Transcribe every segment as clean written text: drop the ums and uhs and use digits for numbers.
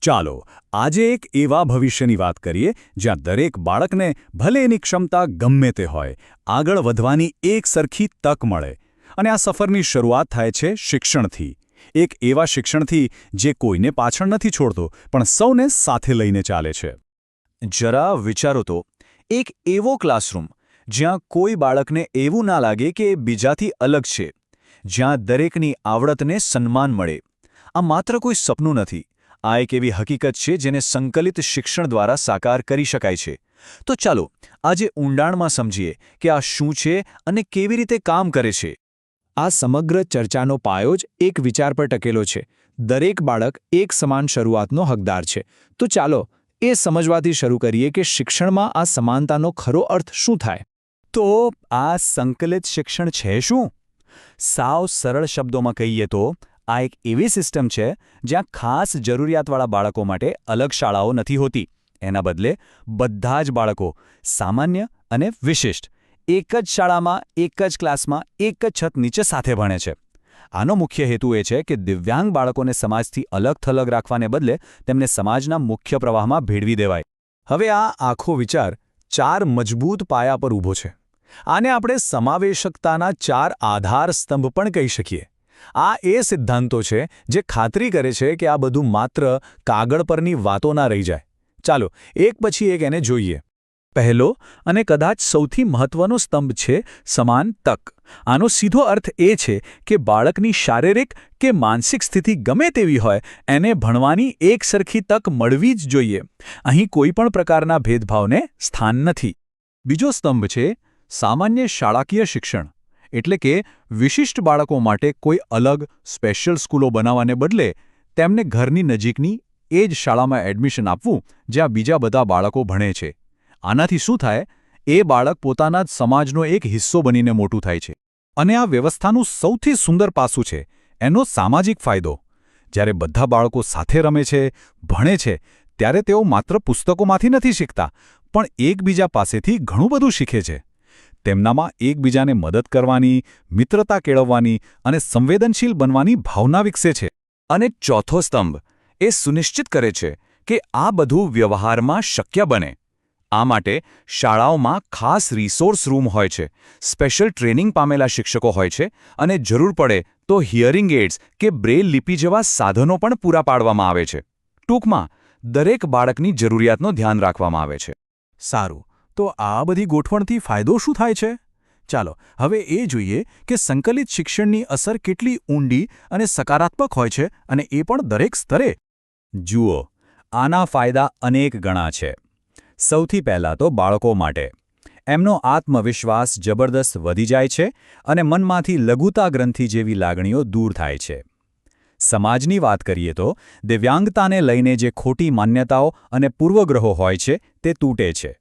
ચાલો આજે એક એવા ભવિષ્યની વાત કરીએ જ્યાં દરેક બાળકને ભલે એની ક્ષમતા ગમે તે હોય આગળ વધવાની એક સરખી તક મળે અને આ સફરની શરૂઆત થાય છે શિક્ષણથી એક એવા શિક્ષણથી જે કોઈને પાછળ નથી છોડતો પણ સૌને સાથે લઈને ચાલે છે જરા વિચારો તો એક એવો ક્લાસરૂમ જ્યાં કોઈ બાળકને એવું ના લાગે કે એ બીજાથી અલગ છે જ્યાં દરેકની આવડતને સન્માન મળે આ માત્ર કોઈ સપનું નથી આ એક એવી હકીકત છે જેને સંકલિત શિક્ષણ દ્વારા સાકાર કરી શકાય છે તો ચાલો આજે ઊંડાણમાં સમજીએ કે આ શું છે અને કેવી રીતે કામ કરે છે આ સમગ્ર ચર્ચાનો પાયો જ એક વિચાર પર ટકેલો છે દરેક બાળક એક સમાન શરૂઆતનો હકદાર છે તો ચાલો એ સમજવાથી શરૂ કરીએ કે શિક્ષણમાં આ સમાનતાનો ખરો અર્થ શું થાય તો આ સંકલિત શિક્ષણ છે શું સાવ સરળ શબ્દોમાં કહીએ તો આ એક એવી સિસ્ટમ છે જ્યાં ખાસ જરૂરિયાતવાળા બાળકો માટે અલગ શાળાઓ નથી હોતી એના બદલે બધા જ બાળકો સામાન્ય અને વિશિષ્ટ એક જ શાળામાં એક જ ક્લાસમાં એક જ છત નીચે સાથે ભણે છે આનો મુખ્ય હેતુ એ છે કે દિવ્યાંગ બાળકોને સમાજથી અલગ-થલગ રાખવાને બદલે તેમને સમાજના મુખ્ય પ્રવાહમાં ભેળવી દેવાય હવે આ આખો વિચાર 4 મજબૂત પાયા પર ઊભો છે આને આપણે સમાવેશકતાના 4 આધાર સ્તંભ પણ કહી શકીએ આ એ સિદ્ધાંતો છે જે ખાતરી કરે છે કે આ બધું માત્ર કાગળ પરની વાતો ના રહી જાય ચાલો એક પછી એક એને જોઈએ પહેલો અને કદાચ સૌથી મહત્વનો સ્તંભ છે સમાન તક આનો સીધો અર્થ એ છે કે બાળકની શારીરિક કે માનસિક સ્થિતિ ગમે તેવી હોય એને ભણવાની એક સરખી તક મળવી જ જોઈએ અહીં કોઈ પણ પ્રકારના ભેદભાવને સ્થાન નથી બીજો સ્તંભ છે સામાન્ય શાળાકીય શિક્ષણ એટલે કે વિશિષ્ટ બાળકો માટે કોઈ અલગ સ્પેશિયલ સ્કૂલો બનાવવાને બદલે તેમને ઘરની નજીકની એ જ શાળામાં એડમિશન આપવું જ્યાં બીજા બધા બાળકો ભણે છે આનાથી શું થાય એ બાળક પોતાના જ સમાજનો એક હિસ્સો બનીને મોટું થાય છે અને આ વ્યવસ્થાનું સૌથી સુંદર પાસું છે એનો સામાજિક ફાયદો જ્યારે બધા બાળકો સાથે રમે છે ભણે છે ત્યારે તેઓ માત્ર પુસ્તકોમાંથી નથી શીખતા પણ એકબીજા પાસેથી ઘણું બધું શીખે છે તેમનામાં એકબીજાને મદદ કરવાની મિત્રતા કેળવવાની અને સંવેદનશીલ બનવાની ભાવના વિકસે છે અને ચોથો સ્તંભ એ સુનિશ્ચિત કરે છે કે આ બધું વ્યવહારમાં શક્ય બને આ માટે શાળાઓમાં ખાસ રિસોર્સ રૂમ હોય છે સ્પેશિયલ ટ્રેનિંગ પામેલા શિક્ષકો હોય છે અને જરૂર પડે તો હિયરિંગ એડ્સ કે બ્રેલ લિપિ જેવા સાધનો પણ પૂરા પાડવામાં આવે છે ટૂંકમાં દરેક બાળકની જરૂરિયાતનું ધ્યાન રાખવામાં આવે છે સારું તો આ બધી ગોઠવણથી ફાયદો શું થાય છે ચાલો હવે એ જોઈએ કે સંકલિત શિક્ષણની અસર કેટલી ઊંડી અને સકારાત્મક હોય છે અને એ પણ દરેક સ્તરે જુઓ આના ફાયદા અનેક ગણા છે સૌથી પહેલાં તો બાળકો માટે એમનો આત્મવિશ્વાસ જબરદસ્ત વધી જાય છે અને મનમાંથી લઘુતા ગ્રંથિ જેવી લાગણીઓ દૂર થાય છે સમાજની વાત કરીએ તો દિવ્યાંગતાને લઈને જે ખોટી માન્યતાઓ અને પૂર્વગ્રહો હોય છે તે તૂટે છે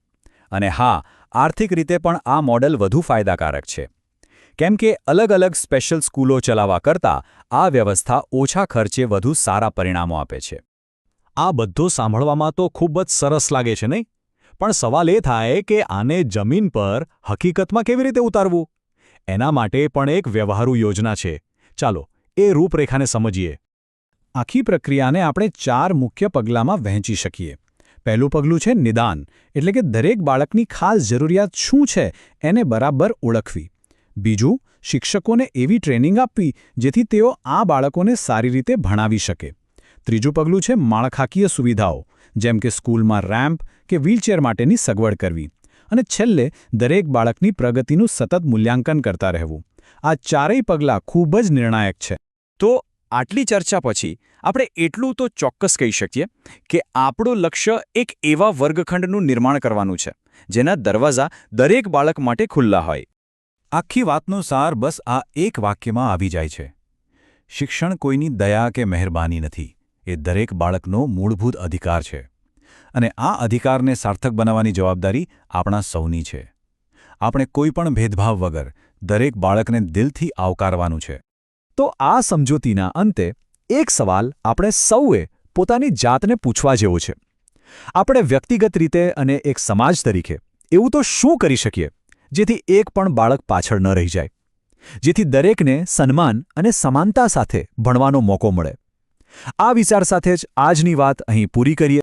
અને હા આર્થિક રીતે પણ આ મોડેલ વધુ ફાયદાકારક છે કેમ કે અલગ-અલગ સ્પેશિયલ સ્કૂલો ચલાવવા કરતાં આ વ્યવસ્થા ઓછા ખર્ચે વધુ સારા પરિણામો આપે છે આ બધું સાંભળવામાં તો ખૂબ જ સરસ લાગે છે નહીં પણ સવાલ એ થાય કે આને જમીન પર હકીકતમાં કેવી રીતે ઉતારવું એના માટે પણ એક વ્યવહારુ યોજના છે ચાલો એ રૂપરેખાને સમજીએ આખી પ્રક્રિયાને આપણે 4 મુખ્ય પગલાંમાં વહેંચી શકીએ પહેલું પગલું છે નિદાન એટલે કે દરેક બાળકની ખાસ જરૂરિયાત શું છે એને બરાબર ઓળખવી બીજું શિક્ષકોને એવી ટ્રેનિંગ આપવી જેથી તેઓ આ બાળકોને સારી રીતે ભણાવી શકે ત્રીજું પગલું છે માળખાકીય સુવિધાઓ જેમ કે સ્કૂલમાં રેમ્પ કે વ્હીલચેર માટેની સગવડ કરવી અને છેલ્લે દરેક બાળકની પ્રગતિનું સતત મૂલ્યાંકન કરતા રહેવું આ ચારેય પગલાં ખૂબ જ નિર્ણાયક છે તો આટલી ચર્ચા પછી આપણે એટલું તો ચોક્કસ કહી શકીએ કે આપણું લક્ષ્ય એક એવા વર્ગખંડનું નિર્માણ કરવાનું છે જેના દરવાજા દરેક બાળક માટે ખુલ્લા હોય આખી વાતનો સાર બસ આ એક વાક્યમાં આવી જાય છે શિક્ષણ કોઈની દયા કે મહેરબાની નથી એ દરેક બાળકનો મૂળભૂત અધિકાર છે અને આ અધિકારને સાર્થક બનાવવાની જવાબદારી આપણા સૌની છે આપણે કોઈ પણ ભેદભાવ વગર દરેક બાળકને દિલથી આવકારવાનું છે તો આ સમજૂતીના અંતે એક સવાલ આપણે સૌએ પોતાની જાતને પૂછવા જેવો છે આપણે વ્યક્તિગત રીતે અને એક સમાજ તરીકે એવું તો શું કરી શકીએ જેથી એક પણ બાળક પાછળ ન રહી જાય જેથી દરેકને સન્માન અને સમાનતા સાથે ભણવાનો મોકો મળે આ વિચાર સાથે જ આજની વાત અહીં પૂરી કરીએ.